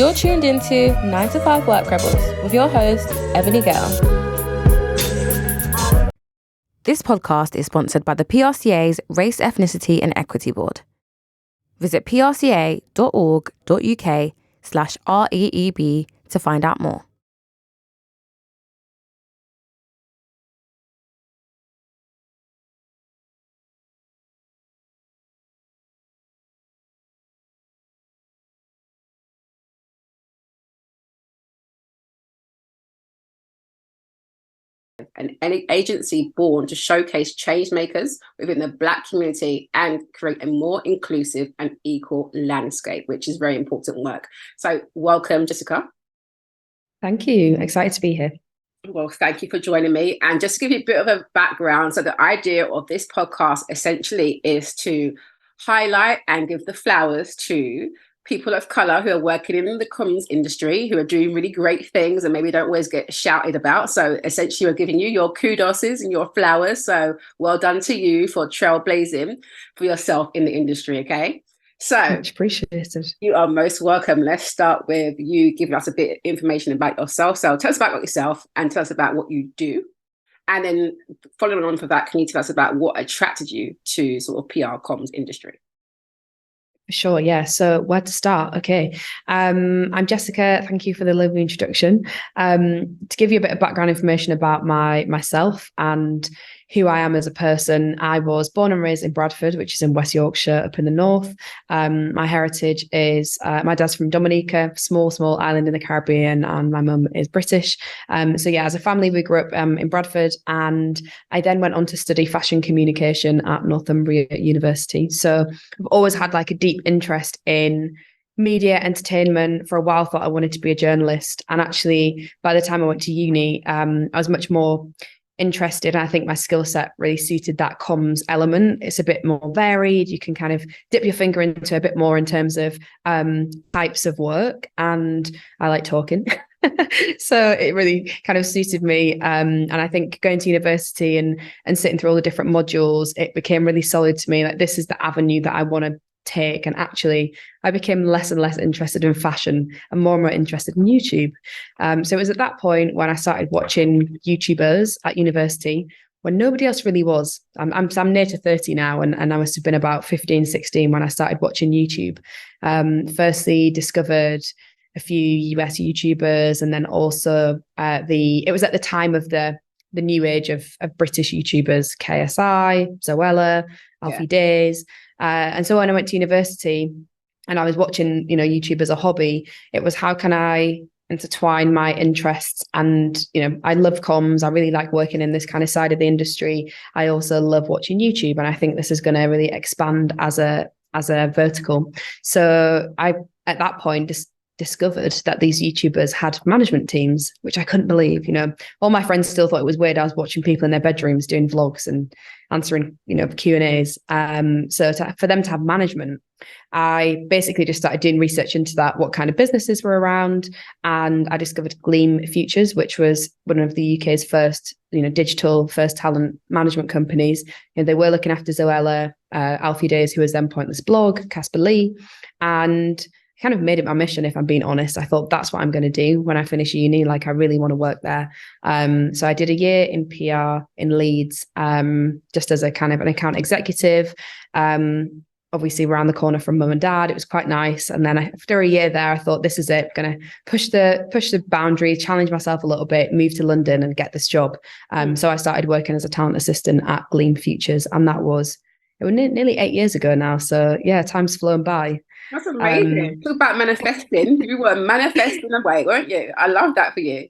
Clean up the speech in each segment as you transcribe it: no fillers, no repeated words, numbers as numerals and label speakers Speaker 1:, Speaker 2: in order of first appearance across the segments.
Speaker 1: You're tuned into 9 to 5 Work Rebels with your host, Ebony Gale. This podcast is sponsored by the PRCA's Race, Ethnicity and Equity Board. Visit prca.org.uk/REEB to find out more.
Speaker 2: An agency born to showcase change makers within the Black community and create a more inclusive and equal landscape, which is very important work. So welcome, Jessica.
Speaker 3: Thank you. Excited to be here.
Speaker 2: Well, thank you for joining me. And just to give you a bit of a background, so the idea of this podcast essentially is to highlight and give the flowers to people of color who are working in the comms industry, who are doing really great things and maybe don't always get shouted about. So essentially we're giving you your kudoses and your flowers. So well done to you for trailblazing for yourself in the industry, okay? So
Speaker 3: much appreciated.
Speaker 2: You are most welcome. Let's start with you giving us a bit of information about yourself. So tell us about yourself and tell us about what you do. And then following on from that, can you tell us about what attracted you to sort of PR comms industry?
Speaker 3: Sure, yeah. So where to start? Okay. I'm Jessica. Thank you for the lovely introduction. To give you a bit of background information about myself and who I am as a person, I was born and raised in Bradford, which is in West Yorkshire, up in the north. My heritage is, my dad's from Dominica, small island in the Caribbean, and my mum is British. So yeah, as a family, we grew up in Bradford, and I then went on to study fashion communication at Northumbria University. So I've always had like a deep interest in media, entertainment. For a while, thought I wanted to be a journalist. And actually, by the time I went to uni, I was much more interested. I think my skill set really suited that comms element. It's a bit more varied. You can kind of dip your finger into a bit more in terms of types of work. And I like talking. So it really kind of suited me. And I think going to university and sitting through all the different modules, it became really solid to me. Like, this is the avenue that I want to take. And actually I became less and less interested in fashion and more interested in YouTube. So it was at that point when I started watching YouTubers at university when nobody else really was. I'm near to 30 now, and I must have been about 15, 16 when I started watching YouTube. Firstly discovered a few US YouTubers, and then also it was at the time of the new age of British YouTubers, KSI, Zoella, Alfie Days. And so when I went to university and I was watching, YouTube as a hobby, it was, how can I intertwine my interests? And, I love comms. I really like working in this kind of side of the industry. I also love watching YouTube. And I think this is going to really expand as a vertical. So I, at that point, just discovered that these YouTubers had management teams, which I couldn't believe. All my friends still thought it was weird I was watching people in their bedrooms doing vlogs and answering, Q&As. So for them to have management, I basically just started doing research into that, what kind of businesses were around. And I discovered Gleam Futures, which was one of the UK's first, digital first talent management companies. They were looking after Zoella, Alfie Days, who was then Pointless Blog, Casper Lee, and kind of made it my mission, if I'm being honest. I thought that's what I'm going to do when I finish uni. Like, I really want to work there. So I did a year in PR in Leeds, just as a kind of an account executive, obviously around the corner from mum and dad. It was quite nice. And then after a year there, I thought, this is it. I'm going to push the boundary, challenge myself a little bit, move to London and get this job. So I started working as a talent assistant at Gleam Futures, and it was nearly 8 years ago now. So yeah, time's flown by.
Speaker 2: That's amazing. Talk about manifesting. You were manifesting away, weren't you? I love that for you.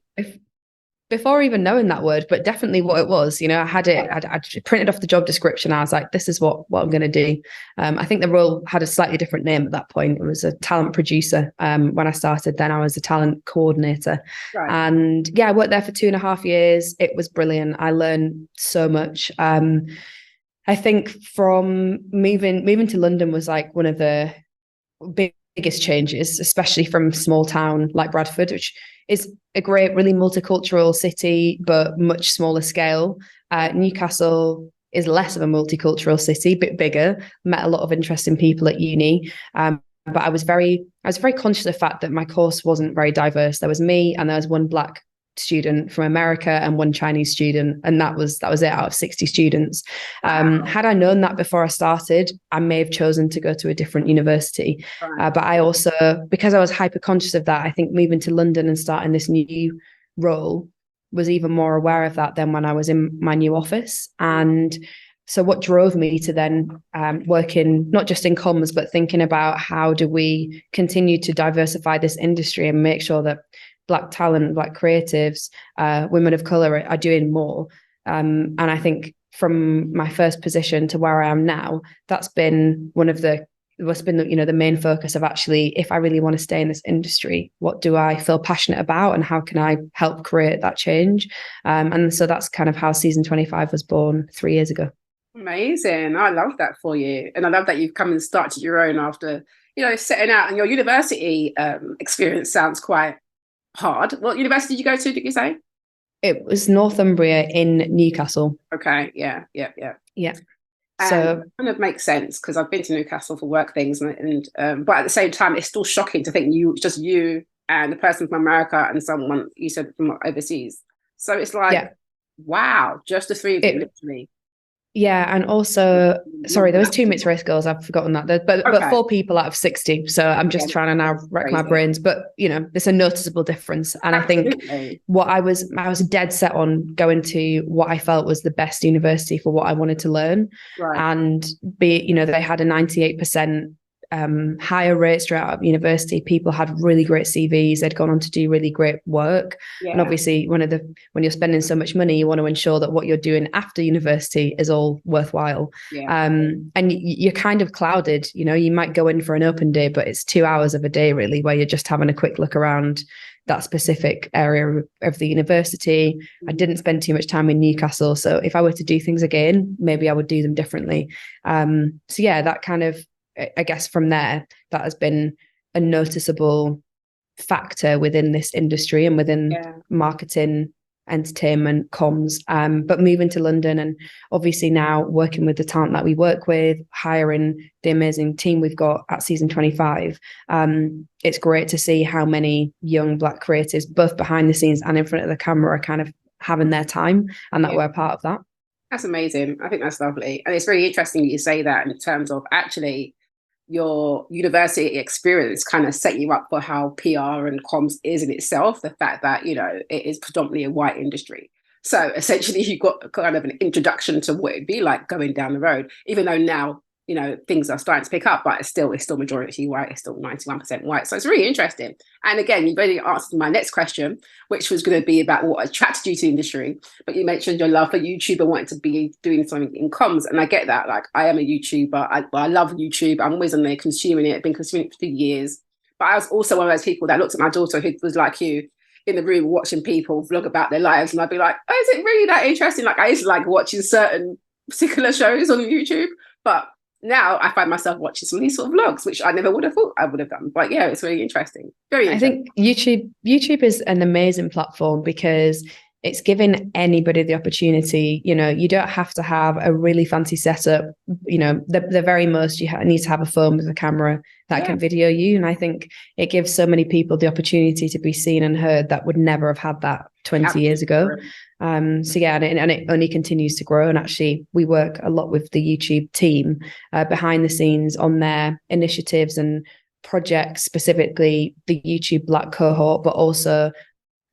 Speaker 3: Before even knowing that word, but definitely what it was. I had it, I printed off the job description. I was like, this is what I'm going to do. I think the role had a slightly different name at that point. It was a talent producer. When I started, then I was a talent coordinator. Right. And yeah, I worked there for 2.5 years. It was brilliant. I learned so much. I think from moving to London was like one of the biggest changes, especially from small town like Bradford, which is a great, really multicultural city, but much smaller scale. Newcastle is less of a multicultural city, a bit bigger. Met a lot of interesting people at uni. But I was very I was very conscious of the fact that my course wasn't very diverse. There was me and there was one Black student from America and one Chinese student, and that was it out of 60 students.
Speaker 2: Wow.
Speaker 3: Had I known that before I started, I may have chosen to go to a different university.
Speaker 2: Right.
Speaker 3: But I also, because I was hyper conscious of that, I think moving to London and starting this new role was even more aware of that than when I was in my new office. And so what drove me to then work in, not just in comms, but thinking about how do we continue to diversify this industry and make sure that Black talent, Black creatives, women of color are doing more. And I think from my first position to where I am now, that's been the main focus of actually, if I really want to stay in this industry, what do I feel passionate about and how can I help create that change? And so that's kind of how season 25 was born 3 years ago.
Speaker 2: Amazing. I love that for you. And I love that you've come and started your own after, setting out. And your university experience sounds quite hard. What university did you go to, did you say?
Speaker 3: It was Northumbria in Newcastle.
Speaker 2: Okay. Yeah. And
Speaker 3: So
Speaker 2: it kind of makes sense because I've been to Newcastle for work things, and but at the same time, it's still shocking to think you and the person from America and someone you said from overseas. So it's like, wow, just the three of you, literally.
Speaker 3: Yeah, and also, sorry, there was 2 mixed race girls. I've forgotten that, but 4 people out of 60. So I'm just trying to now rack my brains. But there's a noticeable difference, and
Speaker 2: Absolutely.
Speaker 3: I think what I was dead set on going to what I felt was the best university for what I wanted to learn, and they had a 98% higher rate straight out of university. People had really great CVs. They'd gone on to do really great work. Yeah. And obviously, when you're spending so much money, you want to ensure that what you're doing after university is all worthwhile. Yeah. And you're kind of clouded. You might go in for an open day, but it's 2 hours of a day really, where you're just having a quick look around that specific area of the university. I didn't spend too much time in Newcastle, so if I were to do things again, maybe I would do them differently. So yeah, that kind of, I guess from there, that has been a noticeable factor within this industry and within marketing, entertainment, comms. But moving to London and obviously now working with the talent that we work with, hiring the amazing team we've got at season 25, it's great to see how many young Black creatives, both behind the scenes and in front of the camera, are kind of having their time, and that we're a part of that.
Speaker 2: That's amazing. I think that's lovely. And it's really interesting that you say that in terms of actually your university experience kind of set you up for how PR and comms is in itself, the fact that, it is predominantly a white industry. So essentially you got kind of an introduction to what it'd be like going down the road, even though now, things are starting to pick up, but it's still majority white, it's still 91% white. So it's really interesting. And again, you've already answered my next question, which was going to be about what attracted you to the industry. But you mentioned your love for YouTube and wanting to be doing something in comms. And I get that. Like, I am a YouTuber. I love YouTube. I'm always on there consuming it. I've been consuming it for years. But I was also one of those people that looked at my daughter who was like you, in the room watching people vlog about their lives. And I'd be like, oh, is it really that interesting? Like, I used to like watching certain particular shows on YouTube. But now I find myself watching some of these sort of vlogs, which I never would have thought I would have done. But yeah, it's really interesting. Very interesting.
Speaker 3: I think YouTube is an amazing platform because it's giving anybody the opportunity. You don't have to have a really fancy setup. The very most you need to have a phone with a camera that can video you. And I think it gives so many people the opportunity to be seen and heard that would never have had that 20 years ago. So yeah, and it only continues to grow. And actually, we work a lot with the YouTube team behind the scenes on their initiatives and projects, specifically the YouTube Black cohort, but also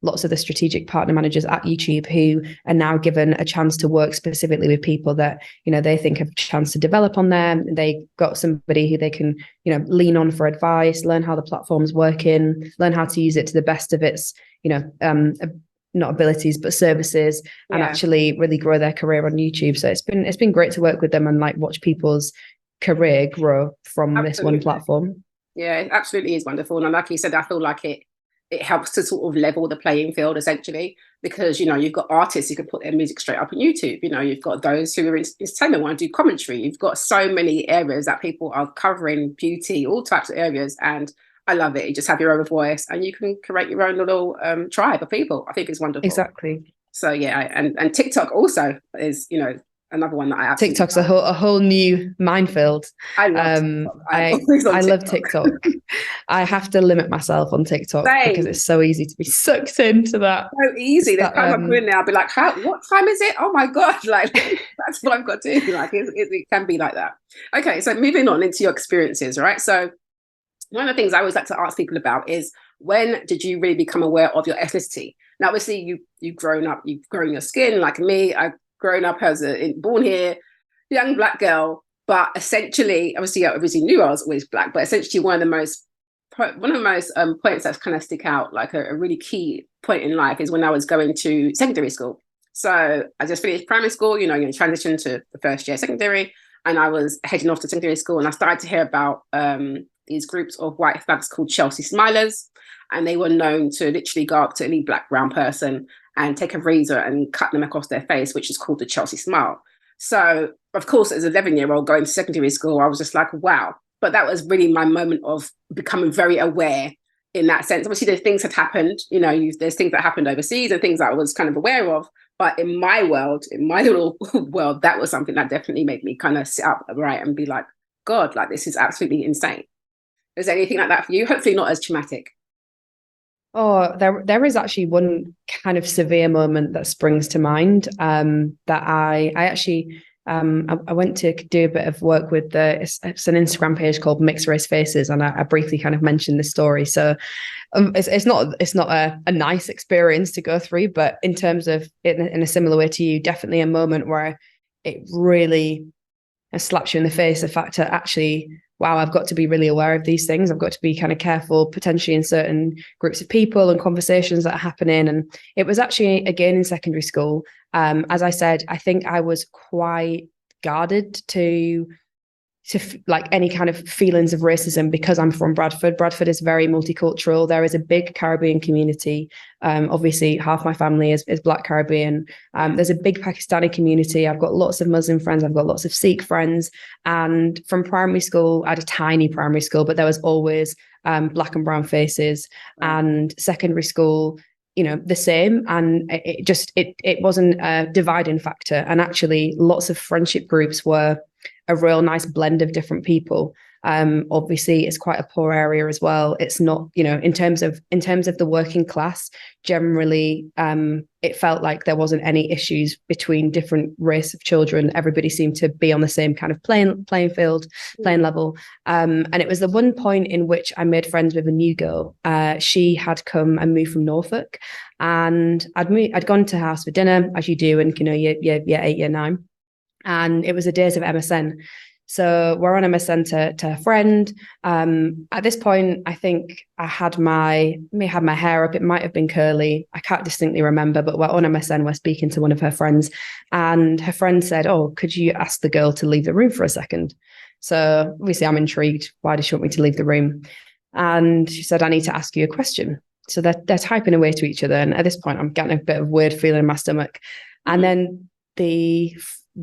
Speaker 3: lots of the strategic partner managers at YouTube who are now given a chance to work specifically with people that, they think have a chance to develop on them. They got somebody who they can, lean on for advice, learn how the platform's working, learn how to use it to the best of its, not abilities, but services, and actually really grow their career on YouTube. So it's been great to work with them and like watch people's career grow from this one platform.
Speaker 2: Yeah, it absolutely is wonderful. And like you said, I feel like it helps to sort of level the playing field essentially, because you've got artists who can put their music straight up on YouTube. You've got those who are in entertainment, want to do commentary. You've got so many areas that people are covering, beauty, all types of areas, and I love it. You just have your own voice and you can create your own little tribe of people. I think it's wonderful.
Speaker 3: Exactly.
Speaker 2: So yeah, and TikTok also is another one that I absolutely
Speaker 3: TikTok's a whole new minefield.
Speaker 2: I love TikTok.
Speaker 3: I love TikTok. I have to limit myself on TikTok because it's so easy to be sucked into that.
Speaker 2: So easy. There's time I'm in there, I'll be like, what time is it? Oh my God. Like, that's what I've got to do. Like, it can be like that. Okay, so moving on into your experiences, right? So one of the things I always like to ask people about is, when did you really become aware of your ethnicity? Now, obviously, you've grown up, you've grown your skin, like me. I've grown up as born here, young Black girl, but essentially, obviously, I obviously knew I was always Black, but essentially one of the most points that kind of stick out, like a really key point in life, is when I was going to secondary school. So I just finished primary school, you transitioned to the first year secondary, and I was heading off to secondary school, and I started to hear about these groups of white thugs called Chelsea Smilers, and they were known to literally go up to any Black, brown person and take a razor and cut them across their face, which is called the Chelsea Smile. So, of course, as an 11-year-old going to secondary school, I was just like, wow. But that was really my moment of becoming very aware in that sense. Obviously, there's things that happened, there's things that happened overseas and things that I was kind of aware of. But in my world, in my little world, that was something that definitely made me kind of sit up right and be like, God, like, this is absolutely insane. Is there anything like that for you? Hopefully not as traumatic.
Speaker 3: Oh, there is actually one kind of severe moment that springs to mind, that I actually I went to do a bit of work with it's an Instagram page called Mixed Race Faces, and I briefly kind of mentioned this story. So it's not a nice experience to go through, but in terms of in a similar way to you, definitely a moment where it really slaps you in the face, the fact that actually, wow, I've got to be really aware of these things. I've got to be kind of careful, potentially in certain groups of people and conversations that are happening. And it was actually, again, in secondary school. As I said, I think I was quite guarded to like any kind of feelings of racism because I'm from Bradford. Bradford is very multicultural. There is a big Caribbean community. Obviously, half my family is Black Caribbean. There's a big Pakistani community. I've got lots of Muslim friends. I've got lots of Sikh friends. And from primary school, I had a tiny primary school, but there was always Black and brown faces. And secondary school, the same. And it wasn't a dividing factor. And actually, lots of friendship groups were a real nice blend of different people. Obviously, it's quite a poor area as well. It's not, in terms of the working class, generally, it felt like there wasn't any issues between different race of children. Everybody seemed to be on the same kind of playing field, playing level. And it was the one point in which I made friends with a new girl. She had come and moved from Norfolk, and I'd gone to her house for dinner, as you do, and you're 8, year 9. And it was the days of MSN. So we're on MSN to a friend. At this point, I think I had my hair up. It might have been curly. I can't distinctly remember, but we're on MSN. We're speaking to one of her friends, and her friend said, "Oh, could you ask the girl to leave the room for a second?" So obviously I'm intrigued. Why does she want me to leave the room? And she said, "I need to ask you a question." So they're typing away to each other. And at this point, I'm getting a bit of weird feeling in my stomach. And then the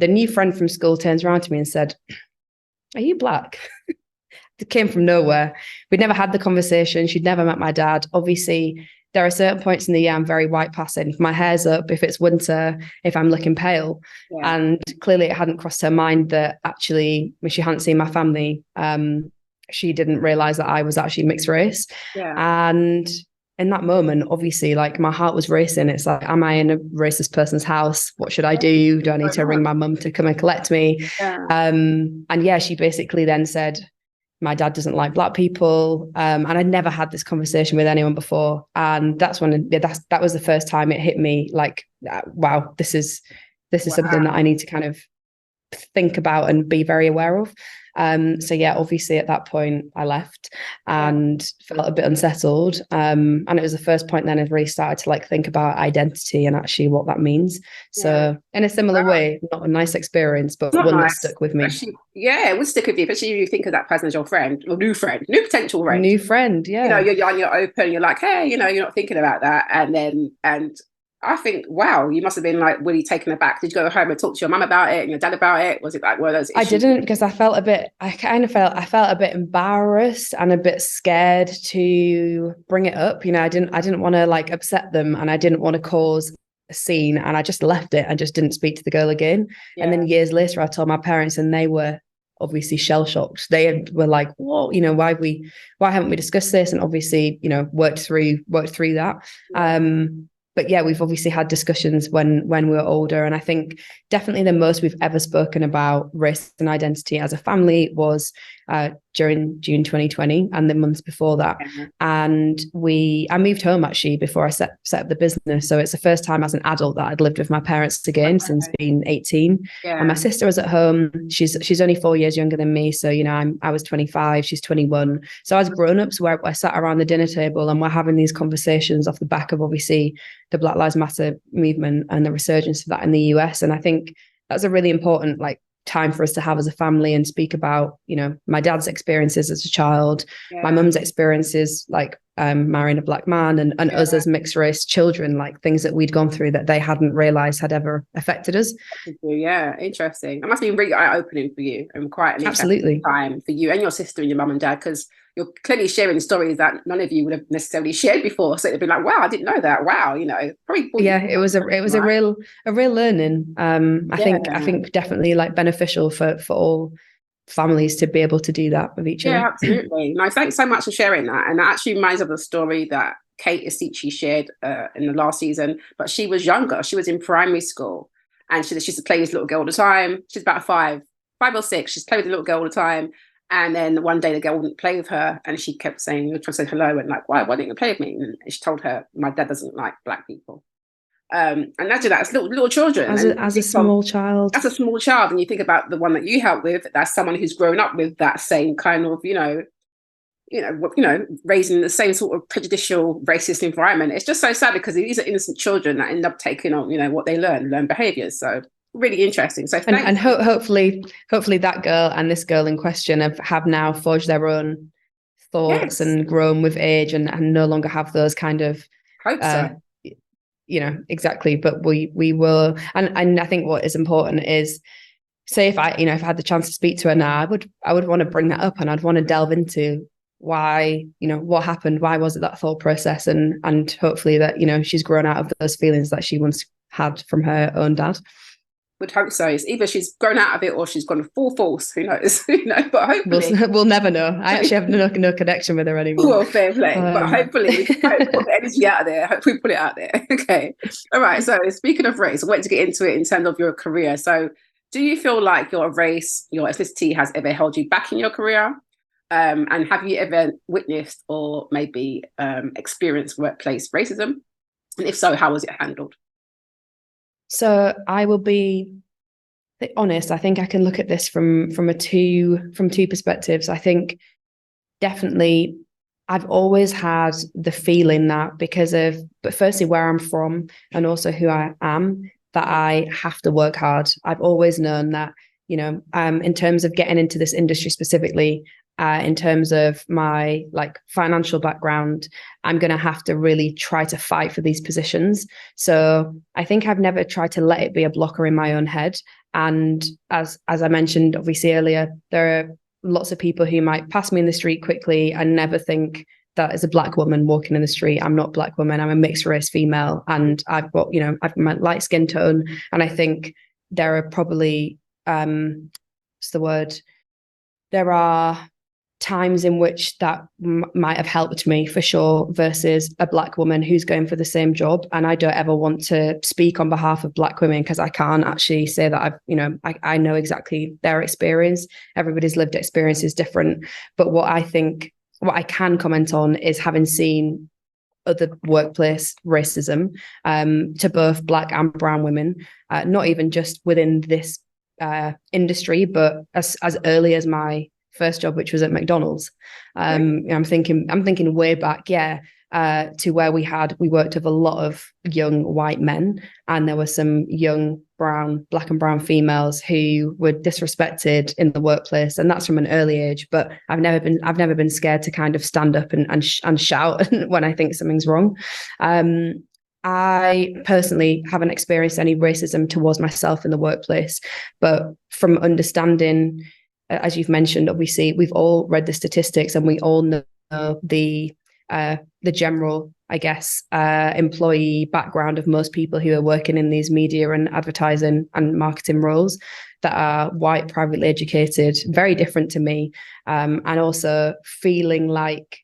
Speaker 3: new friend from school turns around to me and said, "Are you Black?" It came from nowhere. We'd never had the conversation. She'd never met my dad. Obviously, there are certain points in the year I'm very white passing. If my hair's up, if it's winter, if I'm looking pale. Yeah. And clearly it hadn't crossed her mind that actually, when she hadn't seen my family, she didn't realize that I was actually mixed race. Yeah. And in that moment, obviously, like, my heart was racing. It's like, am I in a racist person's house? What should I do? Do I need to ring my mum to come and collect me? Yeah. And yeah, she basically then said, my dad doesn't like Black people. And I'd never had this conversation with anyone before. And that's when that was the first time it hit me, like, wow, this is something that I need to kind of think about and be very aware of. So yeah, obviously at that point I left and felt a bit unsettled. And it was the first point then I really started to like think about identity and actually what that means. So in a similar way, not a nice experience, but one that stuck with me.
Speaker 2: It would stick with you, especially if you think of that person as your friend or new potential friend.
Speaker 3: New friend, yeah.
Speaker 2: You're open, you're like, hey, you're not thinking about that. And I think, wow, you must have been like really taken aback. Did you go home and talk to your mum about it and your dad about it? Was it like one of those issues?
Speaker 3: I didn't, because I felt a bit embarrassed and a bit scared to bring it up. I didn't want to like upset them, and I didn't want to cause scene, and I just left it and just didn't speak to the girl again.
Speaker 2: Yeah.
Speaker 3: And then years later, I told my parents, and they were obviously shell shocked. They were like, "What? You know, why haven't we discussed this?" And obviously, you know, worked through that.
Speaker 2: Yeah.
Speaker 3: But yeah, we've obviously had discussions when we were older, and I think definitely the most we've ever spoken about race and identity as a family was during June 2020 and the months before that. And I moved home actually before I set up the business, so it's the first time as an adult that I'd lived with my parents again since being 18. And my sister was at home. She's only 4 years younger than me, so you know I was 25, she's 21. So as grown-ups, where I sat around the dinner table and we're having these conversations off the back of obviously the Black Lives Matter movement and the resurgence of that in the US. And I think that's a really important time for us to have as a family and speak about, you know, my dad's experiences as a child, my mum's experiences marrying a black man, and us as mixed race children, like things that we'd gone through that they hadn't realized had ever affected us.
Speaker 2: Yeah, interesting. It must be really eye-opening for you and quite an
Speaker 3: Absolutely
Speaker 2: time for you and your sister and your mum and dad, because you're clearly sharing stories that none of you would have necessarily shared before. So it'd be like, wow, I didn't know that. Wow, you know, probably.
Speaker 3: Yeah, it was a real learning. I think definitely beneficial for all families to be able to do that with each other.
Speaker 2: Yeah, absolutely. No, thanks so much for sharing that. And that actually reminds me of the story that Kate Asici shared in the last season. But she was younger. She was in primary school, and she used to play with this little girl all the time. She's about five or six. She's played with the little girl all the time. And then one day the girl wouldn't play with her, and she kept saying, trying to say hello, and why didn't you play with me? And she told her, my dad doesn't like black people. And imagine that, as little children.
Speaker 3: As a small child.
Speaker 2: As a small child, and you think about the one that you help with, that's someone who's grown up with that same kind of, raised in the same sort of prejudicial, racist environment. It's just so sad because these are innocent children that end up taking on, what they learn behaviors. So really interesting. So
Speaker 3: hopefully that girl and this girl in question have now forged their own thoughts and grown with age and no longer have those kind of
Speaker 2: hope so.
Speaker 3: Exactly. But we will, and I think what is important is, say if I had the chance to speak to her now, I would want to bring that up, and I'd want to delve into why, what happened, why was it that thought process, and hopefully that, she's grown out of those feelings that she once had from her own dad.
Speaker 2: Would hope so. It's either she's grown out of it or she's gone full force. Who knows? But hopefully
Speaker 3: we'll never know. I actually have no connection with her anymore.
Speaker 2: Well, fair play. But hopefully we can put the energy out there. Hopefully we put it out there. Okay. All right. So speaking of race, I wanted to get into it in terms of your career. So do you feel like your race, your ethnicity has ever held you back in your career? And have you ever witnessed or maybe experienced workplace racism? And if so, how was it handled?
Speaker 3: So I will be honest. I think I can look at this from two perspectives. I think definitely I've always had the feeling that but firstly where I'm from and also who I am, that I have to work hard. I've always known that, in terms of getting into this industry specifically, in terms of my financial background, I'm going to have to really try to fight for these positions. So I think I've never tried to let it be a blocker in my own head. And as I mentioned, obviously earlier, there are lots of people who might pass me in the street quickly and never think that as a black woman walking in the street, I'm not a black woman, I'm a mixed race female. And I've got, I've my light skin tone. And I think there are probably, what's the word? There are times in which that might have helped me for sure versus a black woman who's going for the same job. And I don't ever want to speak on behalf of black women because I can't actually say that I know exactly their experience. Everybody's lived experience is different. But what I can comment on is having seen other workplace racism to both black and brown women, not even just within this industry, but as early as my first job, which was at McDonald's. I'm thinking way back, to where we worked with a lot of young white men, and there were some young black and brown females who were disrespected in the workplace, and that's from an early age. But I've never been scared to kind of stand up and shout when I think something's wrong. I personally haven't experienced any racism towards myself in the workplace, but from understanding, as you've mentioned, obviously we've all read the statistics and we all know the general I guess, employee background of most people who are working in these media and advertising and marketing roles that are white, privately educated, very different to me. And also feeling like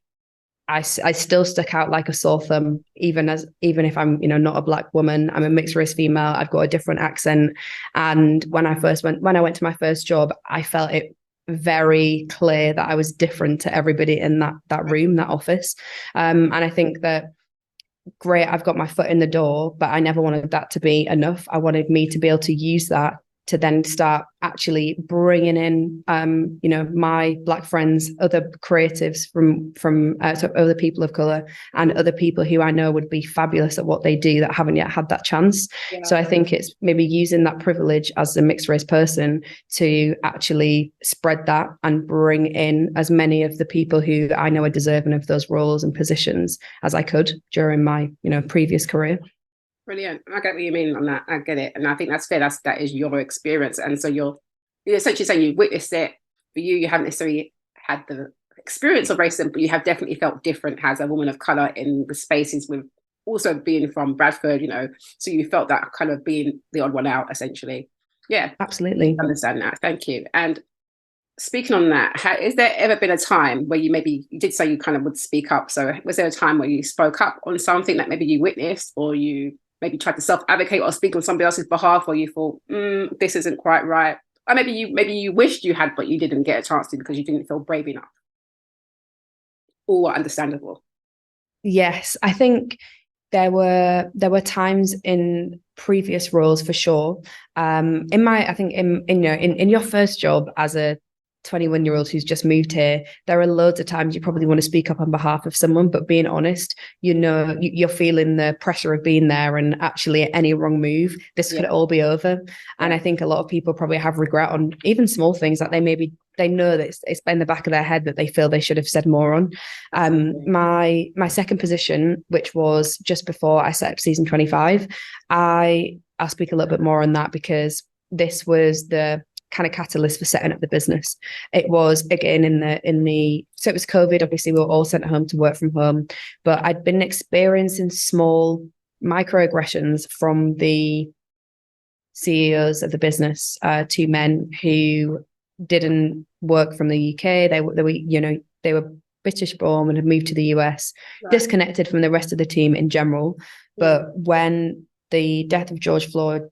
Speaker 3: I still stuck out like a sore thumb, even if I'm, not a Black woman. I'm a mixed race female. I've got a different accent. And when I went to my first job, I felt it very clear that I was different to everybody in that room, that office. And I think that, great, I've got my foot in the door, but I never wanted that to be enough. I wanted me to be able to use that to then start actually bringing in, my Black friends, other creatives from other people of color, and other people who I know would be fabulous at what they do that haven't yet had that chance. Yeah. So I think it's maybe using that privilege as a mixed race person to actually spread that and bring in as many of the people who I know are deserving of those roles and positions as I could during my, previous career.
Speaker 2: Brilliant. I get what you mean on that. I get it. And I think that's fair. That is your experience. And so you're essentially saying you witnessed it. For you, you haven't necessarily had the experience of racism, but you have definitely felt different as a woman of colour in the spaces, with also being from Bradford, so you felt that kind of being the odd one out, essentially. Yeah.
Speaker 3: Absolutely.
Speaker 2: I understand that. Thank you. And speaking on that, has there ever been a time where you did say you kind of would speak up? So was there a time where you spoke up on something that maybe you witnessed, or you maybe tried to self-advocate or speak on somebody else's behalf, or you thought, this isn't quite right? Or maybe you wished you had, but you didn't get a chance to because you didn't feel brave enough. All understandable.
Speaker 3: Yes, I think there were times in previous roles for sure. In your first job as a 21-year-old who's just moved here, there are loads of times you probably want to speak up on behalf of someone, but being honest, you're feeling the pressure of being there, and actually any wrong move, this could all be over. And I think a lot of people probably have regret on even small things that they know that it's in the back of their head that they feel they should have said more on. My second position, which was just before I set up season 25, I'll speak a little bit more on that because this was the kind of catalyst for setting up the business. It was again so it was COVID. Obviously, we were all sent home to work from home, but I'd been experiencing small microaggressions from the CEOs of the business, two men who didn't work from the UK. They were British born and had moved to the US, disconnected from the rest of the team in general. But when the death of George Floyd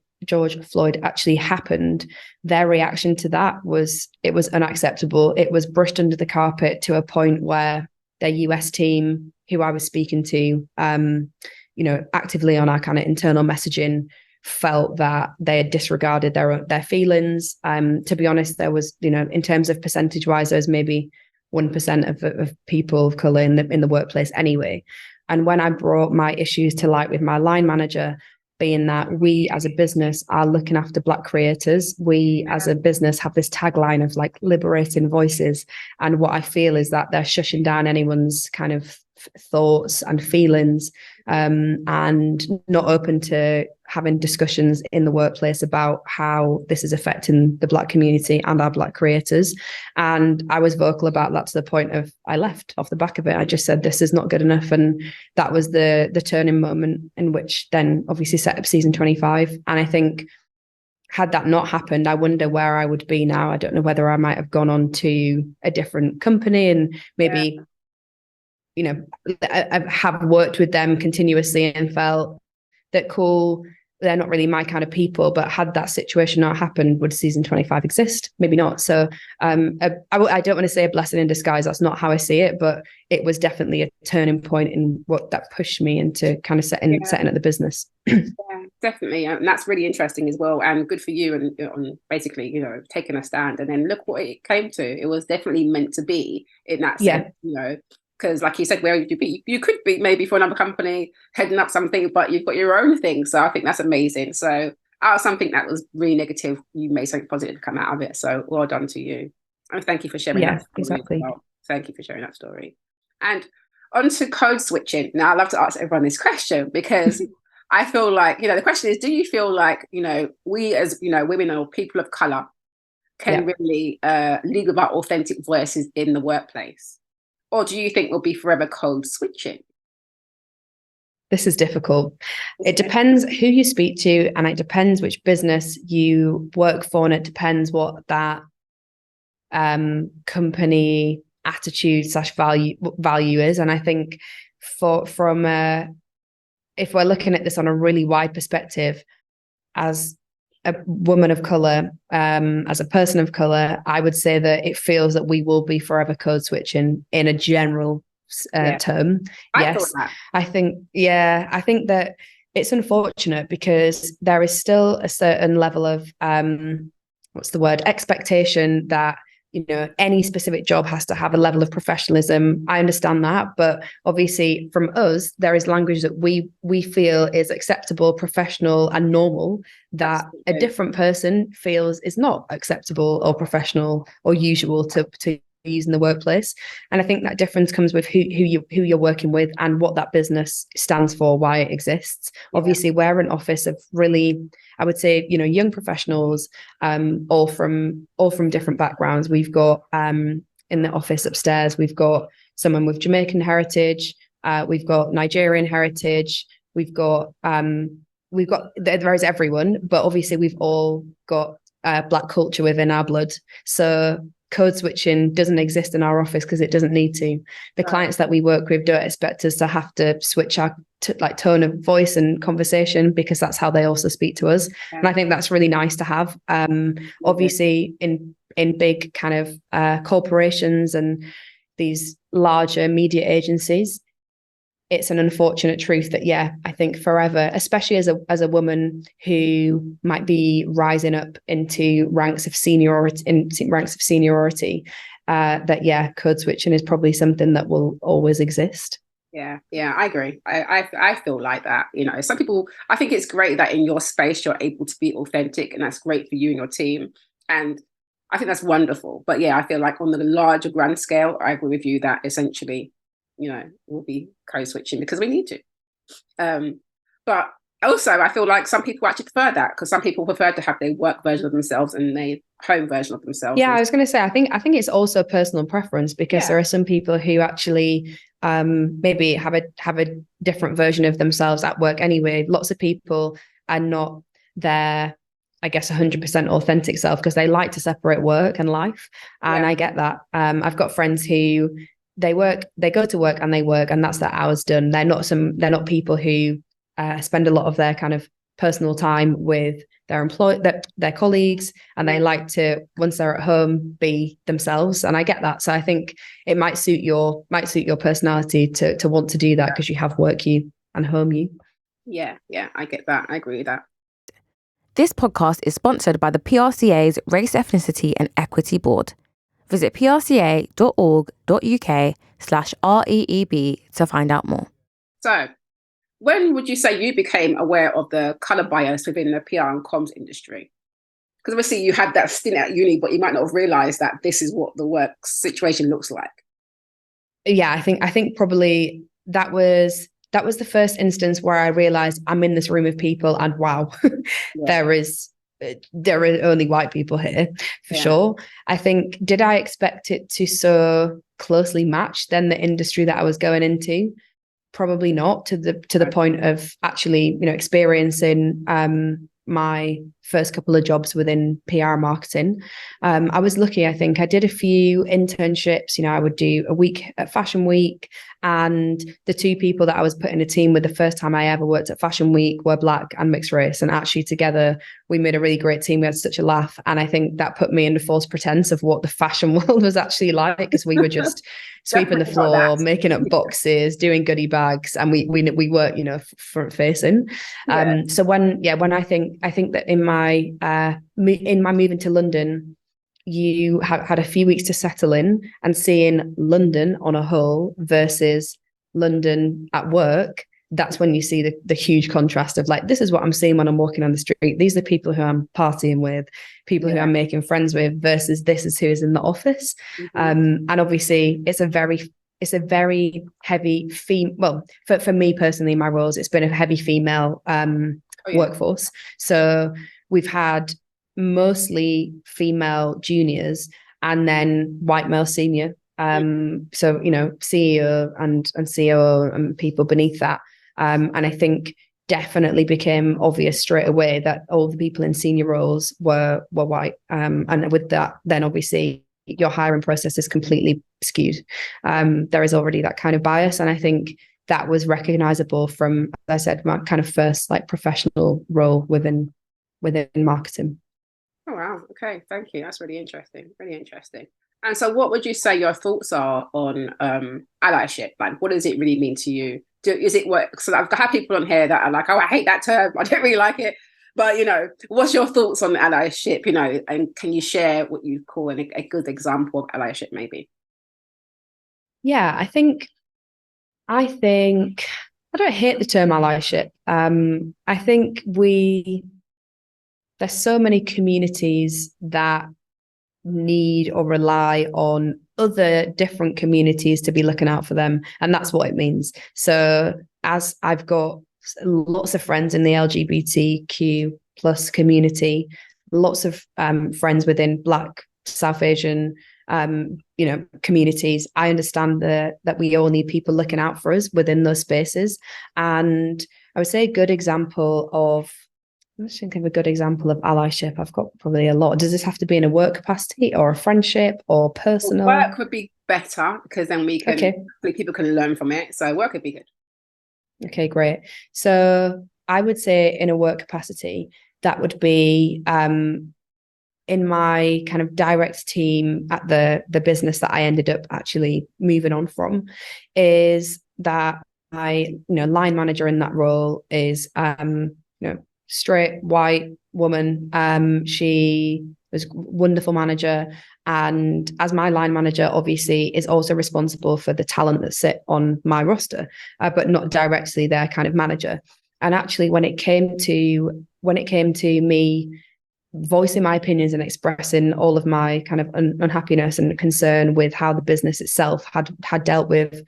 Speaker 3: actually happened, their reaction to that was unacceptable. It was brushed under the carpet to a point where their US team, who I was speaking to, actively on our kind of internal messaging, felt that they had disregarded their feelings. To be honest, there was, in terms of percentage wise, there was maybe 1% of people of color in the workplace anyway. And when I brought my issues to light with my line manager, being that we as a business are looking after Black creators, we as a business have this tagline of like liberating voices. And what I feel is that they're shushing down anyone's kind of thoughts and feelings, and not open to having discussions in the workplace about how this is affecting the Black community and our Black creators. And I was vocal about that to the point of I left off the back of it. I just said, this is not good enough. And that was the turning moment in which then obviously set up season 25. And I think had that not happened, I wonder where I would be now. I don't know whether I might have gone on to a different company and maybe I have worked with them continuously and felt that cool, they're not really my kind of people. But had that situation not happened, would season 25 exist? Maybe not. So I don't want to say a blessing in disguise. That's not how I see it. But it was definitely a turning point in what that pushed me into kind of setting up the business.
Speaker 2: Yeah, definitely. And that's really interesting as well. And good for you on basically, taking a stand. And then look what it came to. It was definitely meant to be in that sense, because like you said, where would you be? You could be maybe for another company heading up something, but you've got your own thing. So I think that's amazing. So out of something that was really negative, you made something positive come out of it. So well done to you. And thank you for sharing that story.
Speaker 3: Exactly.
Speaker 2: Well. Thank you for sharing that story. And on to code switching. Now, I love to ask everyone this question because I feel like, the question is, do you feel like, we as, women or people of colour can really lead with our authentic voices in the workplace? Or do you think we'll be forever code switching?
Speaker 3: This is difficult. It depends who you speak to, and it depends which business you work for, and it depends what that company attitude / value is. And I think from if we're looking at this on a really wide perspective, as a woman of color, as a person of color, I would say that it feels that we will be forever code switching in a general term. Yes, I think that it's unfortunate because there is still a certain level of expectation that, you know, any specific job has to have a level of professionalism. I understand that, but obviously from us, there is language that we feel is acceptable, professional, and normal that a different person feels is not acceptable or professional or usual to use in the workplace. And I think that difference comes with who you're working with and what that business stands for, why it exists. Yeah. Obviously, we're an office of really, I would say, you know, young professionals, all from different backgrounds. We've got in the office upstairs, we've got someone with Jamaican heritage, we've got Nigerian heritage, there is everyone, but obviously we've all got Black culture within our blood. So code switching doesn't exist in our office because it doesn't need to. The clients that we work with don't expect us to have to switch our tone of voice and conversation because that's how they also speak to us. Yeah. And I think that's really nice to have. Obviously in big kind of corporations and these larger media agencies, it's an unfortunate truth that, yeah, I think forever, especially as a woman who might be rising up into ranks of seniority, that, yeah, code switching is probably something that will always exist.
Speaker 2: Yeah, I agree. I feel like that. You know, some people, I think it's great that in your space you're able to be authentic, and that's great for you and your team. And I think that's wonderful. But yeah, I feel like on the larger grand scale, I agree with you that essentially, you know, we'll be code switching because we need to. But also, I feel like some people actually prefer that because some people prefer to have their work version of themselves and their home version of themselves.
Speaker 3: Yeah, I was going to say, I think it's also personal preference because there are some people who actually maybe have a different version of themselves at work anyway. Lots of people are not their, I guess, 100% authentic self because they like to separate work and life. And I get that. I've got friends who they go to work and they work and that's their hours done. They're not people who spend a lot of their kind of personal time with their their colleagues, and they like to, once they're at home, be themselves. And I get that. So I think it might suit your personality to want to do that because you have work you and home you.
Speaker 2: Yeah, I get that. I agree with that.
Speaker 1: This podcast is sponsored by the PRCA's Race, Ethnicity and Equity Board. Visit prca.org.uk/REEB to find out more.
Speaker 2: So, when would you say you became aware of the colour bias within the PR and comms industry? Because obviously you had that stint at uni, but you might not have realised that this is what the work situation looks like.
Speaker 3: Yeah, I think probably that was the first instance where I realised I'm in this room of people and wow, there are only white people here for sure. I think, did I expect it to so closely match then the industry that I was going into? Probably not, to the point of actually, you know, experiencing my first couple of jobs within PR marketing. I was lucky. I think I did a few internships. You know, I would do a week at Fashion Week, and the two people that I was put in a team with the first time I ever worked at Fashion Week were Black and mixed race, and actually together we made a really great team. We had such a laugh, and I think that put me into false pretense of what the fashion world was actually like, because we were just sweeping the floor, making up boxes, doing goodie bags, and we were, you know, front facing. So when I think that in my moving to London, you had a few weeks to settle in, and seeing London on a whole versus London at work, that's when you see the huge contrast of like, this is what I'm seeing when I'm walking on the street. These are people who I'm partying with, people who I'm making friends with, versus this is who is in the office. And obviously it's a very heavy for me personally, my roles, it's been a heavy female workforce. So we've had mostly female juniors and then white male senior. So, you know, CEO and COO and people beneath that. And I think definitely became obvious straight away that all the people in senior roles were white. And with that, then obviously your hiring process is completely skewed. There is already that kind of bias. And I think that was recognizable from, as I said, my kind of first like professional role within marketing.
Speaker 2: Oh, wow. Okay. Thank you. That's really interesting. Really interesting. And so what would you say your thoughts are on allyship? Like, what does it really mean to you? Is it what? So I've had people on here that are like, oh, I hate that term. I don't really like it. But, what's your thoughts on allyship, and can you share what you call a good example of allyship maybe?
Speaker 3: Yeah, I I don't hate the term allyship. I think there's so many communities that need or rely on other different communities to be looking out for them. And that's what it means. So as I've got lots of friends in the LGBTQ plus community, lots of friends within Black, South Asian, communities, I understand that we all need people looking out for us within those spaces. And I would say a good example of I'm just thinking of a good example of allyship. I've got probably a lot. Does this have to be in a work capacity or a friendship or personal?
Speaker 2: Well, work would be better because then people can learn from it. So work would be good.
Speaker 3: Okay, great. So I would say in a work capacity, that would be in my kind of direct team at the business that I ended up actually moving on from, is that my line manager in that role is straight white woman. She was a wonderful manager, and as my line manager obviously is also responsible for the talent that sit on my roster, but not directly their kind of manager. And actually when it came to me voicing my opinions and expressing all of my kind of unhappiness and concern with how the business itself had dealt with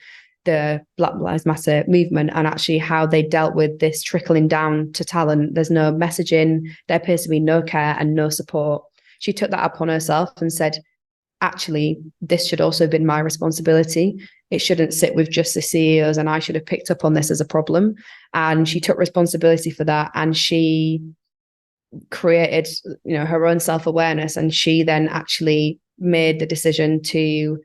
Speaker 3: the Black Lives Matter movement and actually how they dealt with this trickling down to talent, there's no messaging, there appears to be no care and no support. She took that upon herself and said, actually, this should also have been my responsibility. It shouldn't sit with just the CEOs, and I should have picked up on this as a problem. And she took responsibility for that, and she created her own self-awareness, and she then actually made the decision to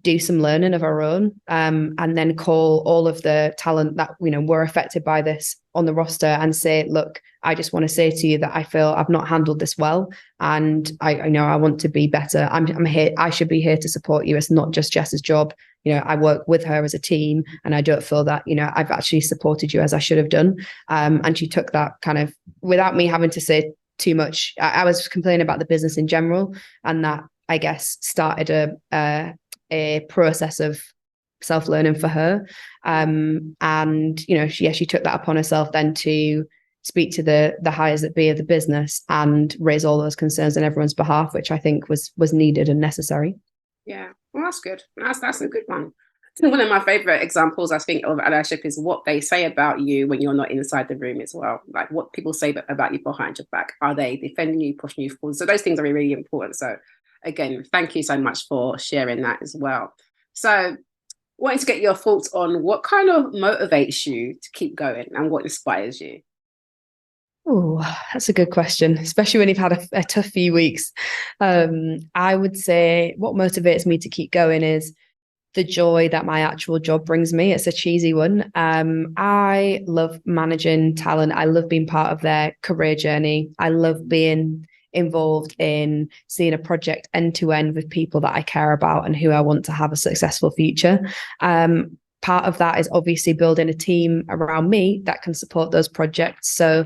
Speaker 3: do some learning of our own, and then call all of the talent that were affected by this on the roster and say, look, I just want to say to you that I feel I've not handled this well, and I know I want to be better. I'm here. I should be here to support you. It's not just Jess's job. I work with her as a team, and I don't feel that I've actually supported you as I should have done. And she took that kind of without me having to say too much. I was complaining about the business in general, and that I guess started a process of self-learning for her. And she took that upon herself then to speak to the hires that be of the business and raise all those concerns on everyone's behalf, which I think was needed and necessary.
Speaker 2: Yeah, well, that's good. That's a good one. One of my favorite examples, I think, of allyship is what they say about you when you're not inside the room as well. Like what people say about you behind your back. Are they defending you, pushing you forward? So those things are really, really important. So again, thank you so much for sharing that as well. So wanting to get your thoughts on what kind of motivates you to keep going and what inspires you.
Speaker 3: Oh, that's a good question, especially when you've had a tough few weeks. I would say what motivates me to keep going is the joy that my actual job brings me. It's a cheesy one. I love managing talent. I love being part of their career journey. I love being involved in seeing a project end to end with people that I care about and who I want to have a successful future. Part of that is obviously building a team around me that can support those projects. So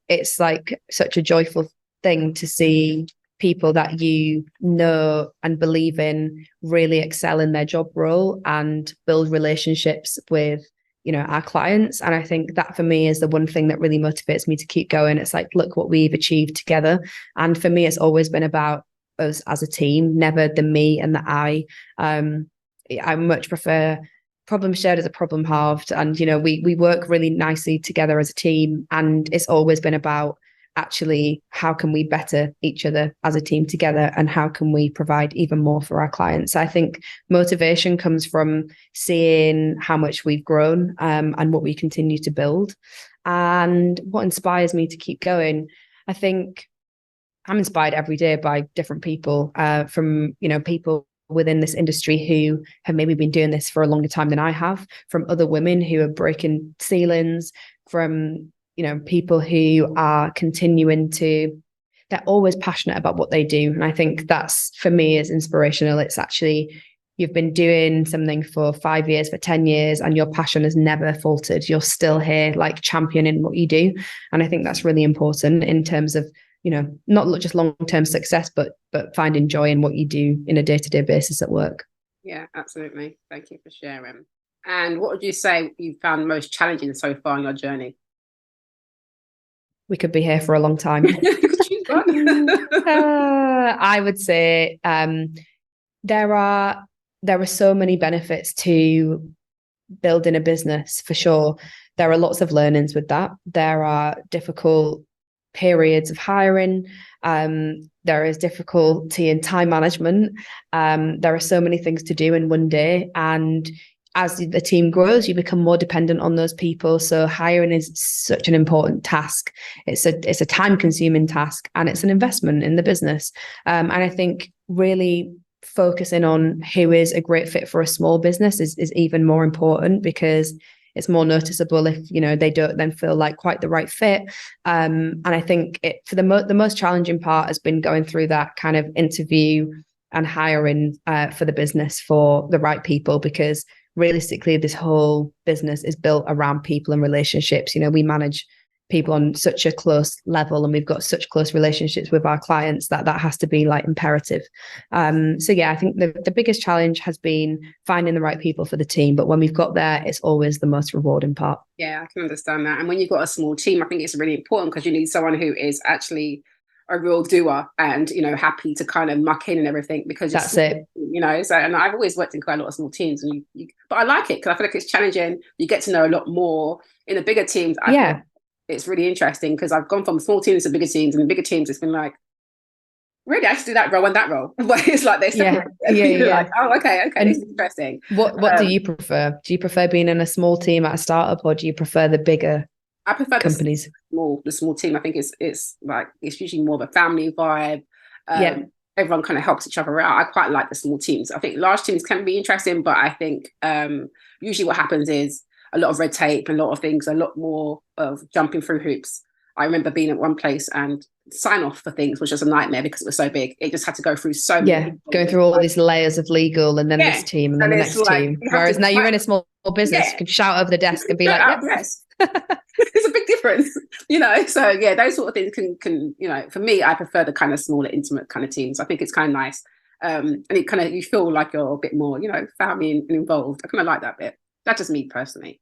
Speaker 3: it's like such a joyful thing to see people that you know and believe in really excel in their job role and build relationships with our clients. And I think that for me is the one thing that really motivates me to keep going. It's like, look what we've achieved together. And for me, it's always been about us as a team, never the me and the I. I much prefer problem shared as a problem halved. And we work really nicely together as a team, and it's always been about actually, how can we better each other as a team together, and how can we provide even more for our clients? I think motivation comes from seeing how much we've grown, and what we continue to build. And what inspires me to keep going, I think I'm inspired every day by different people, from, people within this industry who have maybe been doing this for a longer time than I have, from other women who are breaking ceilings, from, people who are they're always passionate about what they do. And I think that's, for me, is inspirational. It's actually, you've been doing something for 5 years, for 10 years, and your passion has never faltered. You're still here, like, championing what you do. And I think that's really important in terms of, not just long-term success, but finding joy in what you do in a day-to-day basis at work.
Speaker 2: Yeah, absolutely. Thank you for sharing. And what would you say you found most challenging so far in your journey?
Speaker 3: We could be here for a long time. I would say there are so many benefits to building a business, for sure. There are lots of learnings with that. There are difficult periods of hiring. There is difficulty in time management. There are so many things to do in one day. And as the team grows, you become more dependent on those people. So hiring is such an important task. It's a time-consuming task, and it's an investment in the business. And I think really focusing on who is a great fit for a small business is even more important, because it's more noticeable if they don't then feel like quite the right fit. And I think for the most challenging part has been going through that kind of interview and hiring for the business for the right people, because realistically, this whole business is built around people and relationships. We manage people on such a close level, and we've got such close relationships with our clients that has to be like imperative. So yeah, I think the biggest challenge has been finding the right people for the team. But when we've got there, it's always the most rewarding part.
Speaker 2: Yeah, I can understand that. And when you've got a small team, I think it's really important, because you need someone who is actually a real doer and, happy to kind of muck in and everything, because
Speaker 3: that's it.
Speaker 2: So, and I've always worked in quite a lot of small teams, and but I like it because I feel like it's challenging. You get to know a lot more. In the bigger teams, I think it's really interesting, because I've gone from small teams to bigger teams, and the bigger teams, it's been like, really, I should do that role and that role. But it's like they're separate.
Speaker 3: Yeah.
Speaker 2: Like, oh, okay, this is interesting.
Speaker 3: What do you prefer? Do you prefer being in a small team at a startup, or do you prefer the bigger
Speaker 2: I prefer
Speaker 3: companies?
Speaker 2: The small team. I think it's usually more of a family vibe. Everyone kind of helps each other out. I quite like the small teams. I think large teams can be interesting, but I think usually what happens is a lot of red tape, a lot of things, a lot more of jumping through hoops. I remember being at one place and sign off for things was just a nightmare because it was so big. It just had to go through so many people.
Speaker 3: Going through all these layers of legal, and then this team, and then the next team. Whereas now you're in a small business, you can shout over the desk and be like,
Speaker 2: yes. It's a big difference, So yeah, those sort of things can for me, I prefer the kind of smaller, intimate kind of teams. I think it's kind of nice, and it kind of, you feel like you're a bit more, family and involved. I kind of like that bit. That's just me personally.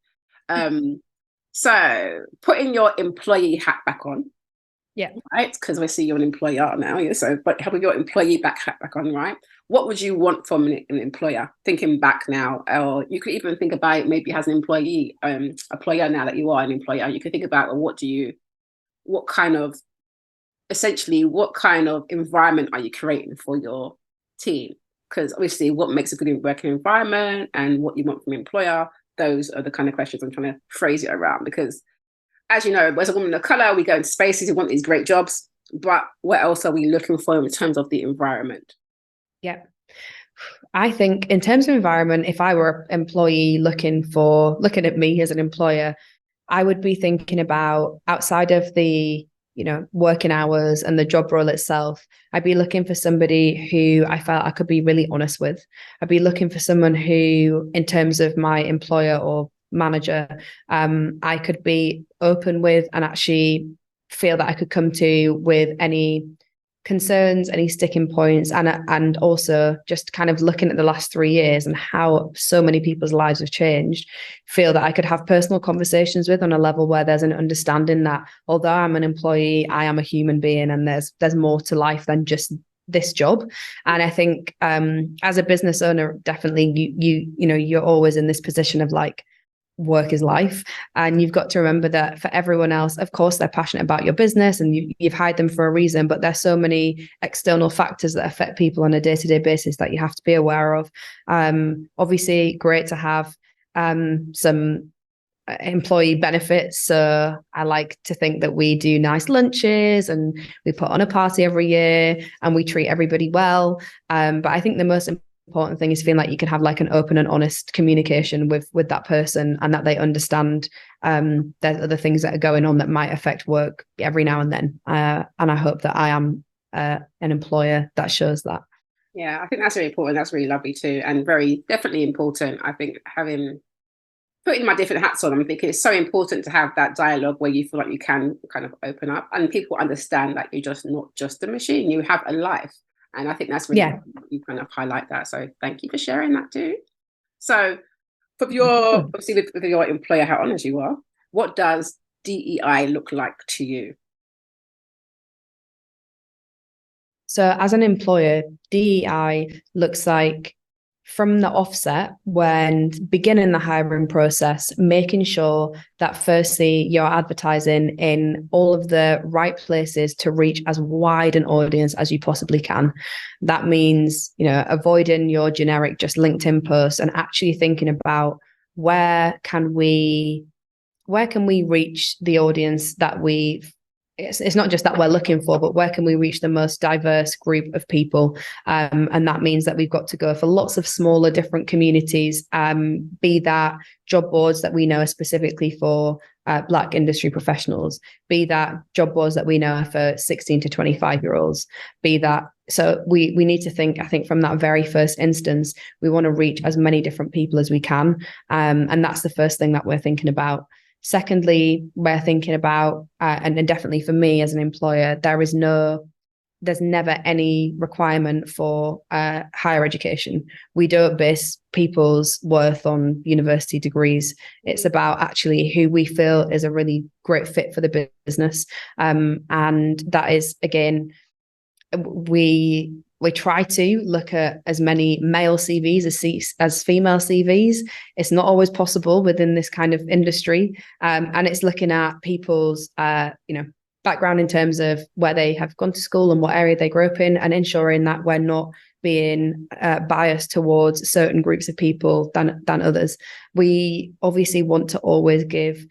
Speaker 2: So putting your employee hat back on, right? Because obviously you're an employer now, but having your employee hat back on, right? What would you want from an employer? Thinking back now, or you could even think about maybe as an employee, employer, now that you are an employer, you could think about, what kind of environment are you creating for your team? Because obviously what makes a good working environment and what you want from an employer, those are the kind of questions I'm trying to phrase it around. Because as you know, as a woman of colour, we go into spaces, we want these great jobs, but what else are we looking for in terms of the environment?
Speaker 3: Yeah. I think in terms of environment, if I were an employee looking at me as an employer, I would be thinking about, outside of the working hours and the job role itself, I'd be looking for somebody who I felt I could be really honest with. I'd be looking for someone who, in terms of my employer or manager, I could be open with and actually feel that I could come to with any concerns, any sticking points, and also just kind of looking at the last 3 years and how so many people's lives have changed, feel that I could have personal conversations with on a level where there's an understanding that although I'm an employee, I am a human being, and there's more to life than just this job. And I think as a business owner, definitely you're always in this position of like, work is life. And you've got to remember that for everyone else, of course, they're passionate about your business and you've hired them for a reason, but there's so many external factors that affect people on a day-to-day basis that you have to be aware of. Obviously, great to have some employee benefits. So I like to think that we do nice lunches and we put on a party every year and we treat everybody well. But I think the most important thing is feeling like you can have like an open and honest communication with that person, and that they understand there's other things that are going on that might affect work every now and then. And I hope that I am an employer that shows that.
Speaker 2: Yeah, I think that's really important. That's really lovely too, and very definitely important. I think putting my different hats on, I'm thinking it's so important to have that dialogue where you feel like you can kind of open up and people understand that you're just not just a machine, you have a life. And I think that's really you kind of highlight that. So thank you for sharing that too. So for your, obviously with your employer, how honest you are, what does DEI look like to you?
Speaker 3: So as an employer, DEI looks like from the offset, when beginning the hiring process, making sure that firstly, you're advertising in all of the right places to reach as wide an audience as you possibly can. That means, avoiding your generic just LinkedIn posts and actually thinking about where can we reach the audience that it's not just that we're looking for, but where can we reach the most diverse group of people? And that means that we've got to go for lots of smaller, different communities, be that job boards that we know are specifically for Black industry professionals, be that job boards that we know are for 16 to 25-year-olds, be that. So we need to think, I think from that very first instance, we want to reach as many different people as we can. And that's the first thing that we're thinking about. Secondly, we're thinking about, and definitely for me as an employer, there's never any requirement for higher education. We don't base people's worth on university degrees. It's about actually who we feel is a really great fit for the business. And that is, again, we try to look at as many male CVs as female CVs. It's not always possible within this kind of industry. And it's looking at people's, background in terms of where they have gone to school and what area they grew up in, and ensuring that we're not being biased towards certain groups of people than others. We obviously want to always give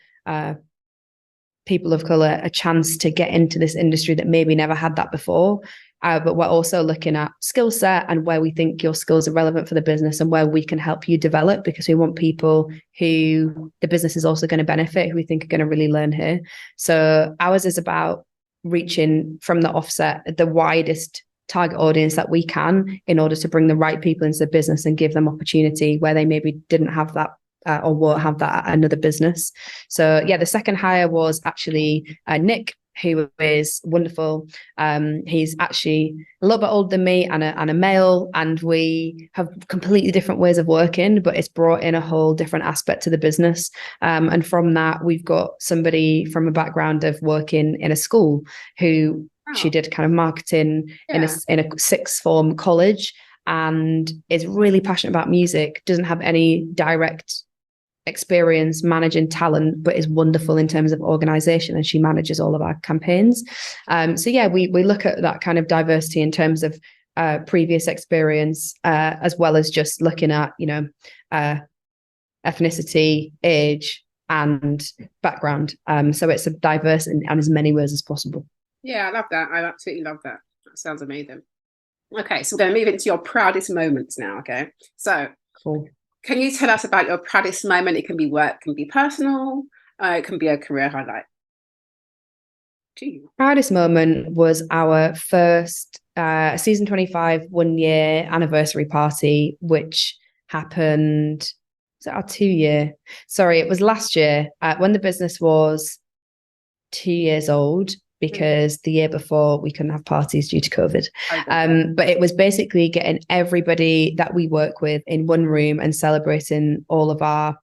Speaker 3: people of color a chance to get into this industry that maybe never had that before. But we're also looking at skill set and where we think your skills are relevant for the business and where we can help you develop, because we want people who the business is also going to benefit, who we think are going to really learn here. So ours is about reaching from the offset the widest target audience that we can in order to bring the right people into the business and give them opportunity where they maybe didn't have that or won't have that at another business. So the second hire was actually Nick, who is wonderful. He's actually a little bit older than me and a male, and we have completely different ways of working, but it's brought in a whole different aspect to the business. And from that, we've got somebody from a background of working in a school who she did kind of marketing in a sixth form college, and is really passionate about music, doesn't have any direct experience managing talent, but is wonderful in terms of organization, and she manages all of our campaigns. We look at that kind of diversity in terms of previous experience, as well as just looking at ethnicity, age, and background. So it's a diverse and as many ways as possible.
Speaker 2: Yeah, I love that. I absolutely love that. That sounds amazing. Okay, so we're going to move into your proudest moments now. Okay, so
Speaker 3: cool.
Speaker 2: Can you tell us about your proudest moment? It can be work, can be personal, it can be a career highlight.
Speaker 3: Proudest moment was our first season 25 1-year anniversary party, which happened, was it our 2-year? Sorry, it was last year when the business was 2 years old, because the year before we couldn't have parties due to COVID. But it was basically getting everybody that we work with in one room and celebrating all of our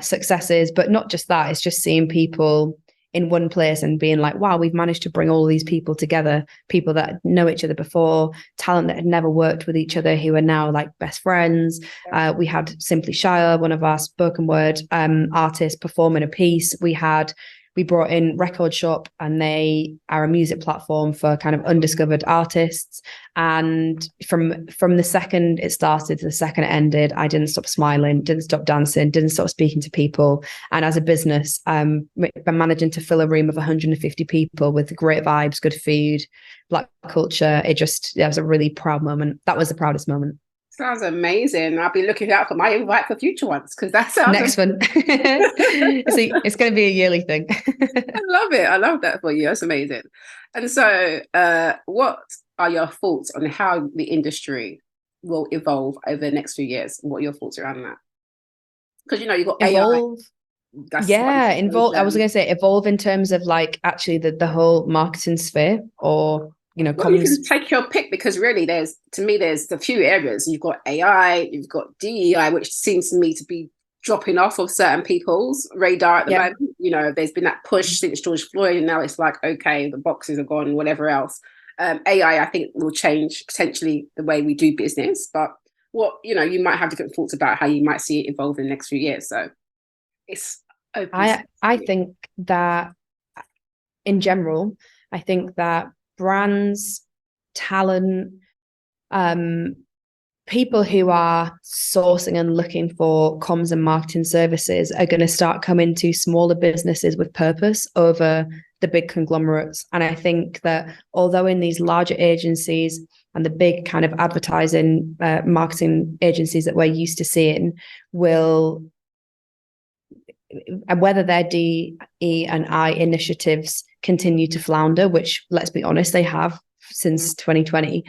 Speaker 3: successes. But not just that, it's just seeing people in one place and being like, wow, we've managed to bring all these people together, people that know each other before, talent that had never worked with each other who are now like best friends. We had Simply Shire, one of our spoken word artists, performing a piece. We brought in Record Shop, and they are a music platform for kind of undiscovered artists. And from the second it started to the second it ended, I didn't stop smiling, didn't stop dancing, didn't stop speaking to people. And as a business, been managing to fill a room of 150 people with great vibes, good food, Black culture. It was a really proud moment. That was the proudest moment.
Speaker 2: Sounds amazing. I'll be looking out for my invite for future ones, because that sounds
Speaker 3: next one. It's going to be a yearly thing.
Speaker 2: I love it. I love that for you. That's amazing. And so, what are your thoughts on how the industry will evolve over the next few years? What are your thoughts around that? Because you've got
Speaker 3: evolve.
Speaker 2: AI.
Speaker 3: Involve. I was going to say evolve in terms of like actually the whole marketing sphere, or
Speaker 2: you can take your pick, because really there's a few areas. You've got AI, you've got DEI, which seems to me to be dropping off of certain people's radar at the moment. There's been that push since George Floyd, and now it's like, okay, the boxes are gone, whatever else. AI, I think, will change potentially the way we do business, but you might have different thoughts about how you might see it evolve in the next few years. So it's open.
Speaker 3: I think that in general, I think that brands, talent, people who are sourcing and looking for comms and marketing services are going to start coming to smaller businesses with purpose over the big conglomerates. And I think that although in these larger agencies and the big kind of advertising, marketing agencies that we're used to seeing will, and whether their DE and I initiatives continue to flounder, which, let's be honest, they have since 2020,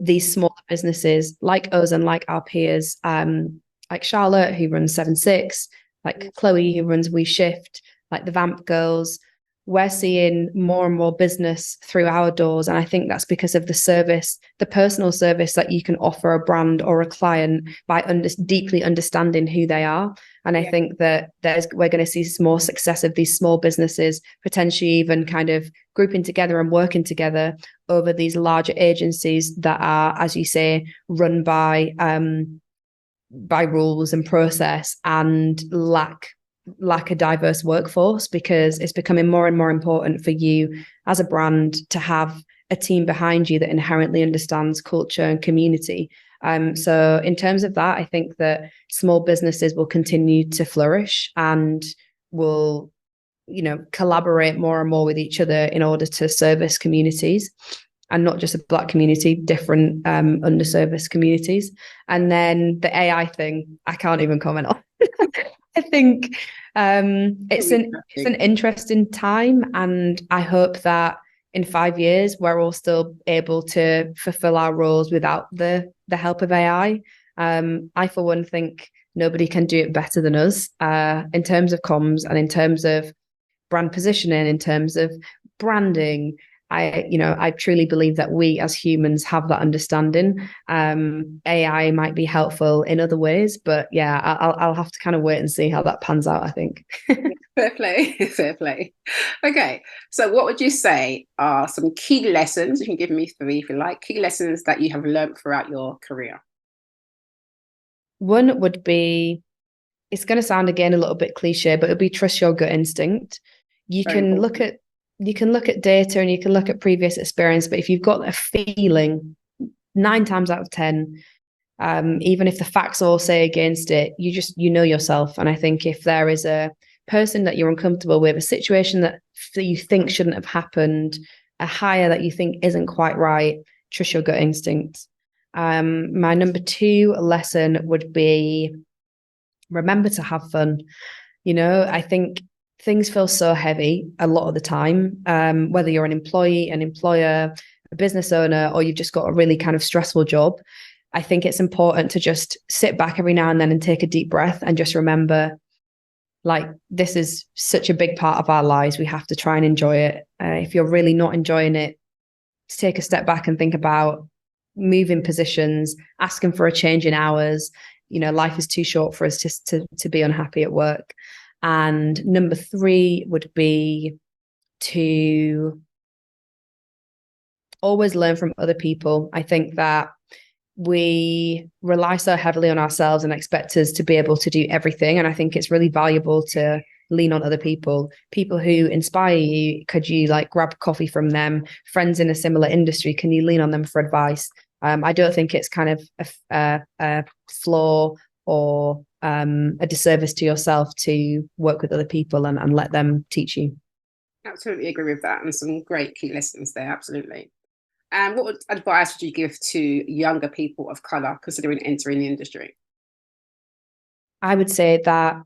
Speaker 3: these small businesses like us and like our peers, like Charlotte, who runs 7-6, like Chloe, who runs We Shift, like the Vamp Girls, we're seeing more and more business through our doors. And I think that's because of the service, the personal service that you can offer a brand or a client by deeply understanding who they are. And I think that we're going to see more success of these small businesses, potentially even kind of grouping together and working together over these larger agencies that are, as you say, run by rules and process and lack a diverse workforce, because it's becoming more and more important for you as a brand to have a team behind you that inherently understands culture and community. So in terms of that, I think that small businesses will continue to flourish and will, collaborate more and more with each other in order to service communities, and not just a Black community, different underserviced communities. And then the AI thing, I can't even comment on. I think it's an interesting time, and I hope that in 5 years we're all still able to fulfill our roles without the help of AI. I, for one, think nobody can do it better than us in terms of comms and in terms of brand positioning, in terms of branding. I truly believe that we as humans have that understanding. AI might be helpful in other ways, but yeah, I'll have to kind of wait and see how that pans out, I think.
Speaker 2: Fair play. Okay, so what would you say are some key lessons? You can give me 3 if you like, key lessons that you have learned throughout your career.
Speaker 3: One would be, it's going to sound again a little bit cliche, but it would be trust your gut instinct. You can look at data and you can look at previous experience, but if you've got a feeling, 9 times out of 10, even if the facts all say against it, you know yourself. And I think if there is a person that you're uncomfortable with, a situation that you think shouldn't have happened, a hire that you think isn't quite right, trust your gut instinct. My number 2 lesson would be, remember to have fun. I think things feel so heavy a lot of the time, whether you're an employee, an employer, a business owner, or you've just got a really kind of stressful job. I think it's important to just sit back every now and then and take a deep breath and just remember, like, this is such a big part of our lives. We have to try and enjoy it. If you're really not enjoying it, take a step back and think about moving positions, asking for a change in hours. Life is too short for us just to be unhappy at work. And number 3 would be to always learn from other people. I think that we rely so heavily on ourselves and expect us to be able to do everything. And I think it's really valuable to lean on other people who inspire you. Could you like grab coffee from them? Friends in a similar industry, can you lean on them for advice? I don't think it's kind of a flaw or a disservice to yourself to work with other people and let them teach you.
Speaker 2: Absolutely agree with that, and some great key lessons there. Absolutely. And what advice would you give to younger people of color considering entering the industry?
Speaker 3: I would say that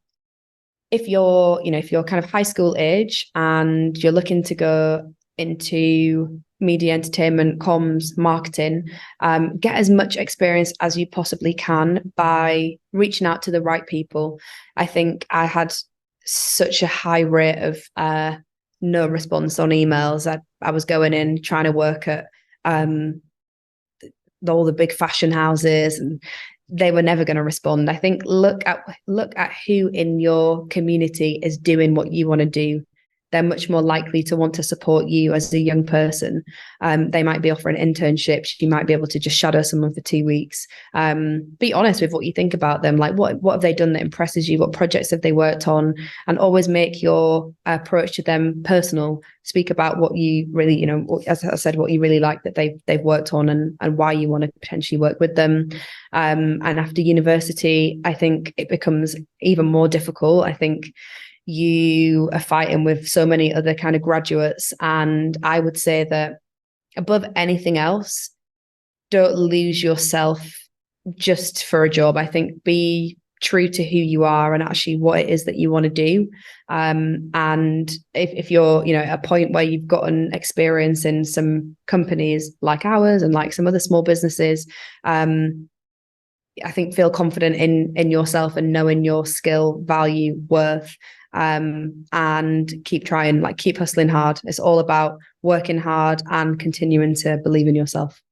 Speaker 3: if you're kind of high school age and you're looking to go into media, entertainment, comms, marketing, get as much experience as you possibly can by reaching out to the right people. I think I had such a high rate of no response on emails. I was going in trying to work at all the big fashion houses, and they were never going to respond. I think look at who in your community is doing what you want to do. They're much more likely to want to support you as a young person. They might be offering internships. You might be able to just shadow someone for 2 weeks. Be honest with what you think about them. Like what have they done that impresses you? What projects have they worked on? And always make your approach to them personal. Speak about what you really, as I said, what you really like that they've worked on and why you want to potentially work with them. And after university, I think it becomes even more difficult. I think you are fighting with so many other kind of graduates. And I would say that above anything else, don't lose yourself just for a job. I think be true to who you are and actually what it is that you want to do. And if you're, at a point where you've gotten experience in some companies like ours and like some other small businesses, I think feel confident in yourself and knowing your skill, value, worth, and keep trying, keep hustling hard. It's all about working hard and continuing to believe in yourself.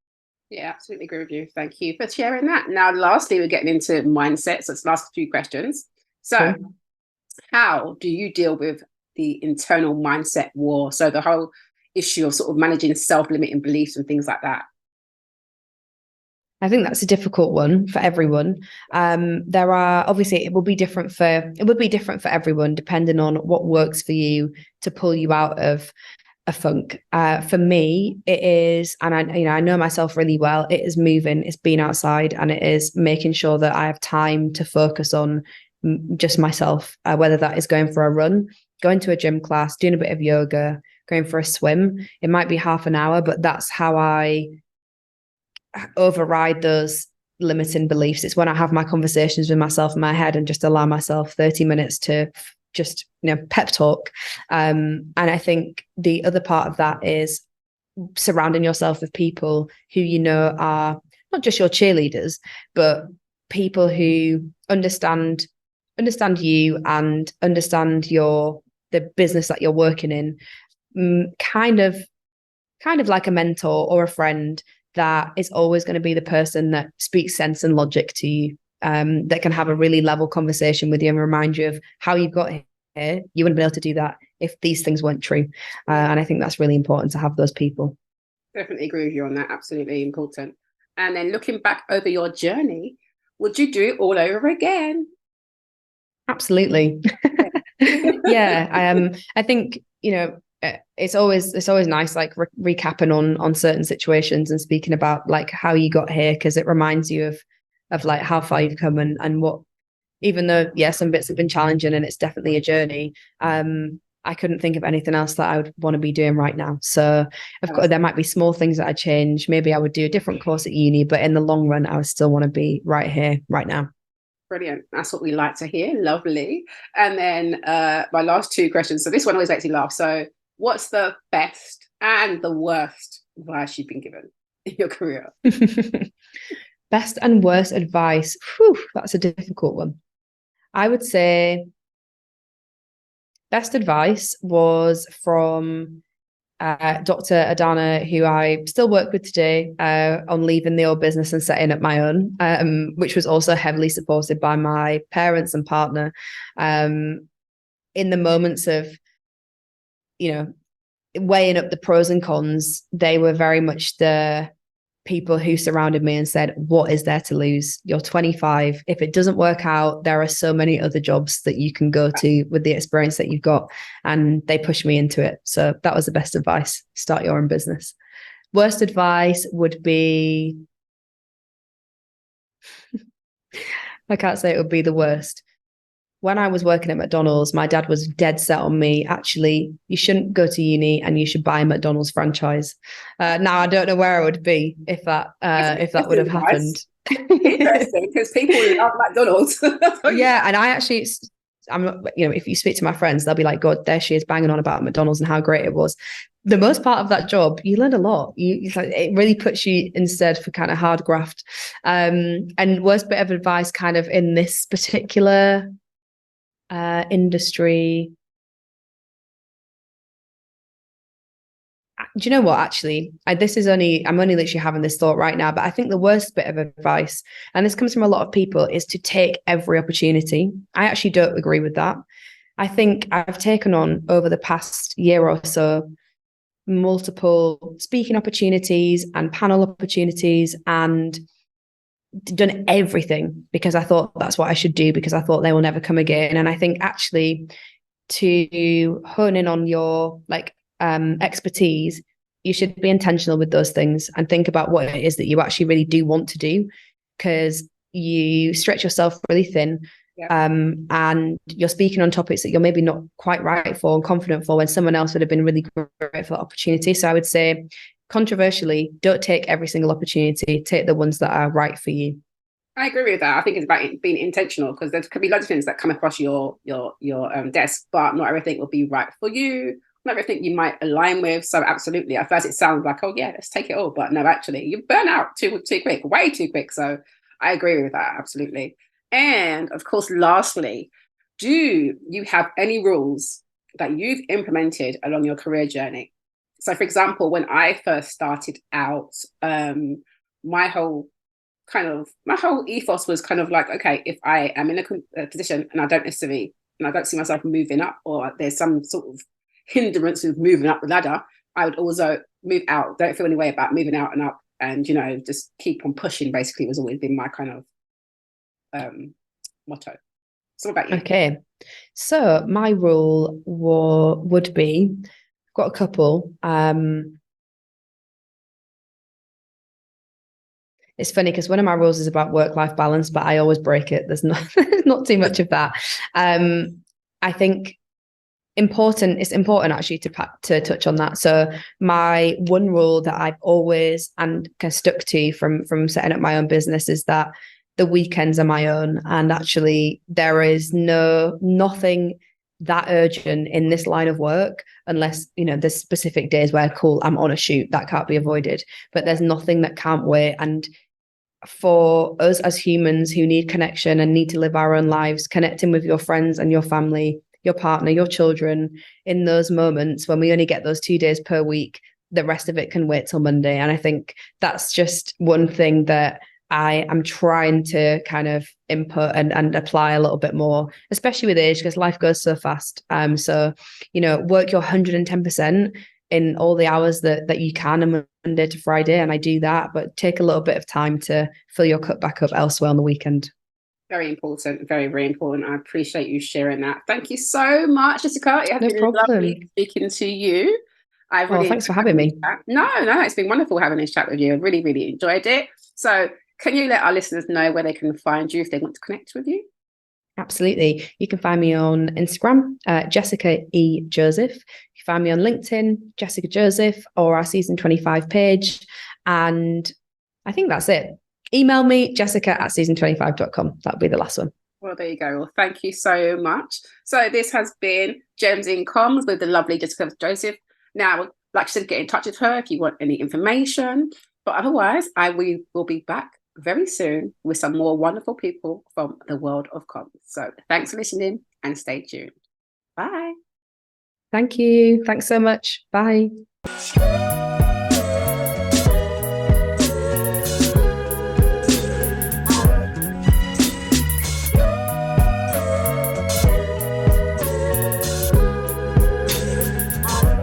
Speaker 2: Yeah, absolutely agree with you. Thank you for sharing that. Now, lastly, we're getting into mindset. So it's the last few questions. So cool. How do you deal with the internal mindset war? So the whole issue of sort of managing self-limiting beliefs and things like that.
Speaker 3: I think that's a difficult one for everyone. There are obviously it would be different for everyone depending on what works for you to pull you out of a funk. For me, it is, and I know myself really well. It is moving, it's being outside, and it is making sure that I have time to focus on just myself. Whether that is going for a run, going to a gym class, doing a bit of yoga, going for a swim. It might be half an hour, but that's how I override those limiting beliefs. It's when I have my conversations with myself in my head and just allow myself 30 minutes to just pep talk. And I think the other part of that is surrounding yourself with people who are not just your cheerleaders, but people who understand you and understand the business that you're working in, kind of like a mentor or a friend that is always going to be the person that speaks sense and logic to you, that can have a really level conversation with you and remind you of how you got here. You wouldn't be able to do that if these things weren't true. And I think that's really important to have those people.
Speaker 2: Definitely agree with you on that. Absolutely important. And then looking back over your journey, would you do it all over again?
Speaker 3: Absolutely. Yeah. I think, it's always nice, recapping on certain situations and speaking about how you got here, because it reminds you of how far you've come and what, even though some bits have been challenging and it's definitely a journey. I couldn't think of anything else that I would want to be doing right now. So of course there might be small things that I change. Maybe I would do a different course at uni, but in the long run, I would still want to be right here, right now.
Speaker 2: Brilliant. That's what we like to hear. Lovely. And then my last two questions. So this one always makes me laugh. So what's the best and the worst advice you've been given in your career?
Speaker 3: Best and worst advice. Whew, that's a difficult one. I would say best advice was from Dr. Adana, who I still work with today, on leaving the old business and setting up my own, which was also heavily supported by my parents and partner. In the moments of, weighing up the pros and cons, they were very much the people who surrounded me and said, what is there to lose? You're 25. If it doesn't work out, there are so many other jobs that you can go to with the experience that you've got. And they pushed me into it. So that was the best advice. Start your own business. Worst advice would be, I can't say it would be the worst. When I was working at McDonald's, my dad was dead set on me, actually, you shouldn't go to uni and you should buy a McDonald's franchise. Now, I don't know where I would be if that would have happened.
Speaker 2: Interesting, because people love McDonald's.
Speaker 3: Yeah, and I'm not, if you speak to my friends, they'll be like, God, there she is banging on about McDonald's and how great it was. The most part of that job, you learn a lot. It really puts you instead for kind of hard graft. And worst bit of advice kind of in this particular industry. Do you know what, actually, I'm only literally having this thought right now, but I think the worst bit of advice, and this comes from a lot of people, is to take every opportunity. I actually don't agree with that. I think I've taken on over the past year or so multiple speaking opportunities and panel opportunities and done everything because I thought that's what I should do, because I thought they will never come again. And I think actually to hone in on your expertise, you should be intentional with those things and think about what it is that you actually really do want to do, because you stretch yourself really thin. Yeah. And you're speaking on topics that you're maybe not quite right for and confident for when someone else would have been really great for that opportunity. So I would say, controversially, don't take every single opportunity, take the ones that are right for you.
Speaker 2: I agree with that. I think it's about being intentional, because there could be lots of things that come across your desk, but not everything will be right for you. Not everything you might align with. So absolutely, at first it sounds like, oh yeah, let's take it all, but no, actually you burn out too quick, way too quick. So I agree with that, absolutely. And of course, lastly, do you have any rules that you've implemented along your career journey? So, for example, when I first started out, my whole ethos was kind of like, okay, if I am in a position and I don't see myself moving up, or there's some sort of hindrance with moving up the ladder, I would also move out. Don't feel any way about moving out and up, and just keep on pushing. Basically, was always been my kind of motto. So what about you?
Speaker 3: Okay, so my rule would be, I've got a couple. It's funny because one of my rules is about work-life balance, but I always break it. There's not too much of that. I think it's important actually to touch on that. So my one rule that I've always and kind of stuck to from setting up my own business is that the weekends are my own, and actually there is nothing that urgent in this line of work unless there's specific days where I'm on a shoot that can't be avoided, but there's nothing that can't wait. And for us as humans who need connection and need to live our own lives, connecting with your friends and your family, your partner, your children, in those moments when we only get those 2 days per week, the rest of it can wait till Monday. And I think that's just one thing that I am trying to kind of input and apply a little bit more, especially with age, because life goes so fast. So, work your 110% in all the hours that you can on Monday to Friday. And I do that, but take a little bit of time to fill your cup back up elsewhere on the weekend.
Speaker 2: Very important. Very, very important. I appreciate you sharing that. Thank you so much, Jessica. It has
Speaker 3: No
Speaker 2: been
Speaker 3: problem.
Speaker 2: lovely speaking to you.
Speaker 3: Thanks for having me.
Speaker 2: No, it's been wonderful having this chat with you. I really, really enjoyed it. So can you let our listeners know where they can find you if they want to connect with you?
Speaker 3: Absolutely. You can find me on Instagram, Jessica E. Joseph. You can find me on LinkedIn, Jessica Joseph, or our season 25 page. And I think that's it. Email me, jessica@season25.com. That'll be the last one.
Speaker 2: Well, there you go. Well, thank you so much. So this has been Gems in Comms with the lovely Jessica Joseph. Now, like I said, get in touch with her if you want any information. But otherwise, we will be back very soon with some more wonderful people from the world of comms. So thanks for listening and stay tuned. Bye.
Speaker 3: Thank you. Thanks so much. Bye.